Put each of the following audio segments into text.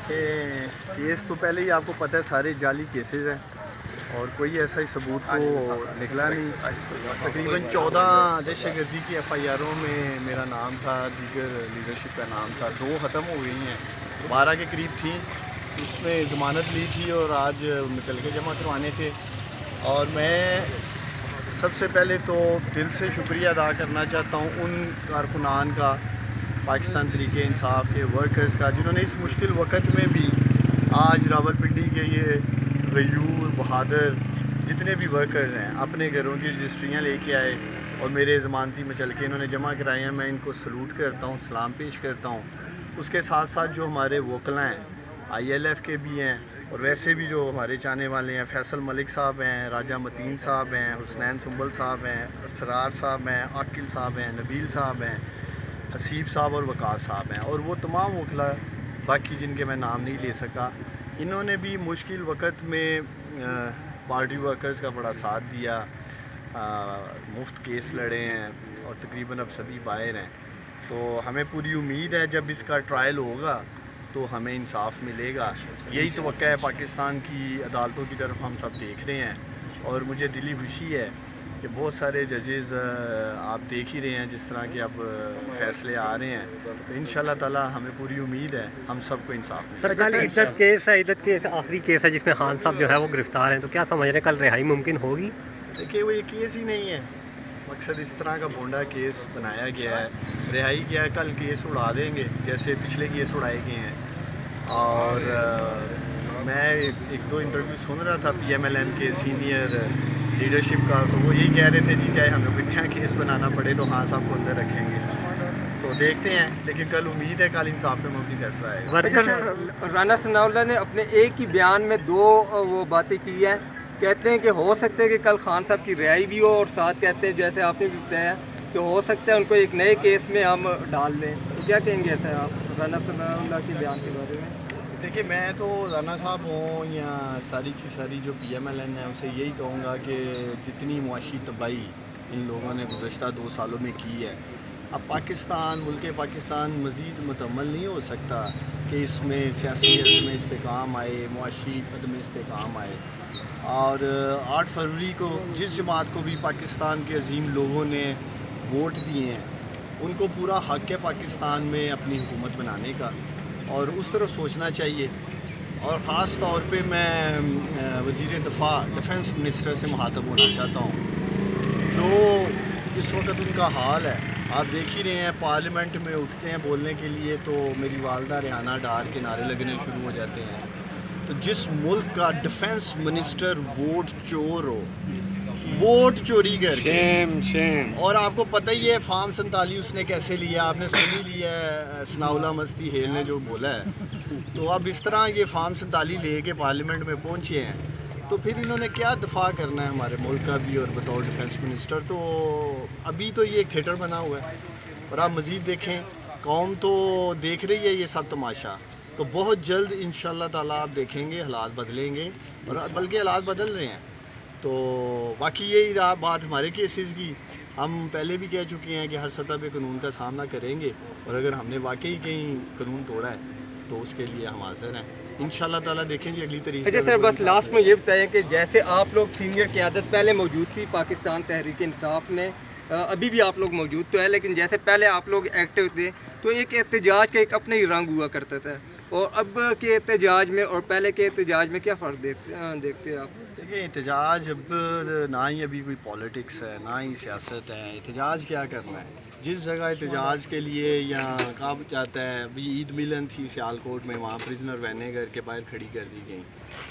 Case تو پہلے ہی آپ کو پتہ ہے سارے جعلی کیسز ہیں اور کوئی ایسا ہی ثبوت تو نکلا نہیں. تقریباً 14 دہشت گردی کی ایف آئی آروں میں میرا نام تھا, دیگر لیڈرشپ کا نام تھا. 2 ختم ہو گئی ہیں, 12 کے قریب تھیں. اس میں ضمانت لی تھی اور آج مچلکے جمع کروانے تھے. اور میں سب سے پہلے تو دل سے شکریہ ادا کرنا چاہتا ہوں ان کارکنان کا, پاکستان تحریک انصاف کے ورکرز کا, جنہوں نے اس مشکل وقت میں بھی آج راولپنڈی کے یہ غیور بہادر جتنے بھی ورکرز ہیں اپنے گھروں کی رجسٹریاں لے کے آئے اور میرے ضمانتی مچلکے انہوں نے جمع کرائے ہیں. میں ان کو سلوٹ کرتا ہوں, سلام پیش کرتا ہوں. اس کے ساتھ ساتھ جو ہمارے وکلاء ہیں آئی ایل ایف کے بھی ہیں اور ویسے بھی جو ہمارے چاہنے والے ہیں, فیصل ملک صاحب ہیں, راجہ متین صاحب ہیں, حسنین سنبل صاحب ہیں, اسرار صاحب ہیں, عاقل صاحب ہیں, نبیل صاحب ہیں, حسیب صاحب اور وقاص صاحب ہیں, اور وہ تمام وکلاء باقی جن کے میں نام نہیں لے سکا. انہوں نے بھی مشکل وقت میں پارٹی ورکرز کا بڑا ساتھ دیا, مفت کیس لڑے ہیں اور تقریباً اب سبھی باہر ہیں. تو ہمیں پوری امید ہے جب اس کا ٹرائل ہوگا تو ہمیں انصاف ملے گا. یہی توقع ہے پاکستان کی عدالتوں کی طرف ہم سب دیکھ رہے ہیں, اور مجھے دلی خوشی ہے کہ بہت سارے ججز آپ دیکھ ہی رہے ہیں جس طرح کے اب فیصلے آ رہے ہیں. تو انشاءاللہ تعالی ہمیں پوری امید ہے ہم سب کو انصاف ملے گا. سر عدت کیس ہے, عدت کے آخری کیس ہے جس میں خان صاحب جو ہے وہ گرفتار ہیں, تو کیا سمجھ رہے ہیں کل رہائی ممکن ہوگی؟ دیکھیے وہ یہ کیس ہی نہیں ہے, مقصد اس طرح کا بھونڈا کیس بنایا گیا ہے. رہائی کیا ہے, کل کیس اڑا دیں گے جیسے پچھلے کیس اڑائے گئے ہیں. اور میں 1-2 انٹرویو سن رہا تھا پی ایم ایل این کے سینئر لیڈرشپ کا, تو وہ یہی کہہ رہے تھے جی چاہے ہمیں کوئی نیا کیس بنانا پڑے تو خان صاحب کو اندر رکھیں گے. تو دیکھتے ہیں, لیکن کل امید ہے کل انصاف پہ مبنی فیصلہ آئے گا. رانا ثناء اللہ نے اپنے ایک ہی بیان میں 2 وہ باتیں کی ہیں. کہتے ہیں کہ ہو سکتا ہے کہ کل خان صاحب کی رہائی بھی ہو, اور ساتھ کہتے ہیں جیسے آپ نے بھی بتایا کہ ہو سکتا ہے ان کو ایک نئے کیس میں ہم ڈال دیں. تو کیا کہیں گے ایسا آپ رانا ثناء اللہ کے بیان کے بارے میں؟ دیکھیے میں تو رانا صاحب ہوں یا ساری کی ساری جو پی ایم ایل این ہے اسے یہی کہوں گا کہ جتنی معاشی تباہی ان لوگوں نے گزشتہ 2 سالوں میں کی ہے, اب پاکستان ملک پاکستان مزید مکمل نہیں ہو سکتا کہ اس میں سیاسی عدم استحکام آئے, معاشی عدم استحکام آئے. اور 8 فروری کو جس جماعت کو بھی پاکستان کے عظیم لوگوں نے ووٹ دیے ہیں ان کو پورا حق ہے پاکستان میں اپنی حکومت بنانے کا, اور اس طرف سوچنا چاہیے. اور خاص طور پہ میں وزیر دفاع ڈیفنس منسٹر سے مخاطب ہونا چاہتا ہوں. جو اس وقت ان کا حال ہے آپ دیکھ ہی رہے ہیں, پارلیمنٹ میں اٹھتے ہیں بولنے کے لیے تو میری والدہ ریحانہ ڈار کے نعرے لگنے شروع ہو جاتے ہیں. تو جس ملک کا ڈیفنس منسٹر ووٹ چور ہو, ووٹ چوری کر کے, اور آپ کو پتہ ہی ہے فارم 47 اس نے کیسے لیا, آپ نے سن ہی لیا ہے ثناء اللہ مستی ہیل نے جو بولا ہے. تو اب اس طرح یہ فارم 47 لے کے پارلیمنٹ میں پہنچے ہیں, تو پھر انہوں نے کیا دفاع کرنا ہے ہمارے ملک کا بھی, اور بطور ڈیفنس منسٹر. تو ابھی تو یہ ایک تھیٹر بنا ہوا ہے, اور آپ مزید دیکھیں قوم تو دیکھ رہی ہے یہ سب تماشا. تو بہت جلد انشاءاللہ تعالیٰ آپ دیکھیں گے حالات بدلیں گے, اور بلکہ حالات بدل رہے ہیں. تو باقی یہی رہا بات ہمارے کیسز کی. ہم پہلے بھی کہہ چکے ہیں کہ ہر سطح پہ قانون کا سامنا کریں گے, اور اگر ہم نے واقعی کہیں قانون توڑا ہے تو اس کے لیے ہم حاضر ہیں انشاءاللہ تعالیٰ. دیکھیں جی اگلی تاریخ. اچھا سر, بس لاسٹ میں یہ بتائیں کہ جیسے آپ لوگ سینئر قیادت پہلے موجود تھی پاکستان تحریک انصاف میں, ابھی بھی آپ لوگ موجود تو ہے, لیکن جیسے پہلے آپ لوگ ایکٹیو تھے تو ایک احتجاج کا ایک اپنا ہی رنگ ہوا کرتا تھا, اور اب کے احتجاج میں اور پہلے کے احتجاج میں کیا فرق دیکھتے ہیں آپ؟ دیکھیں احتجاج اب نہ ہی ابھی کوئی پالیٹکس ہے نہ ہی سیاست ہے. احتجاج کیا کرنا ہے, جس جگہ احتجاج کے لیے یا کہا جاتا ہے ابھی عید ملن تھی سیالکوٹ میں, وہاں پرزنر وینیں گھر کے باہر کھڑی کر دی گئیں.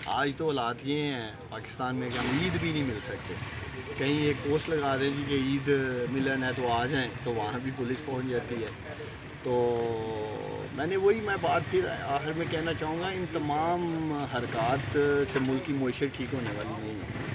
آج تو حالات یہ ہیں پاکستان میں کہ ہم عید بھی نہیں مل سکتے. کہیں ایک پوسٹ لگا دیں جی کہ عید ملن ہے تو آ جائیں, تو وہاں بھی پولیس پہنچ جاتی ہے. تو میں بات پھر آخر میں کہنا چاہوں گا, ان تمام حرکات سے ملک کی معیشت ٹھیک ہونے والی نہیں ہے.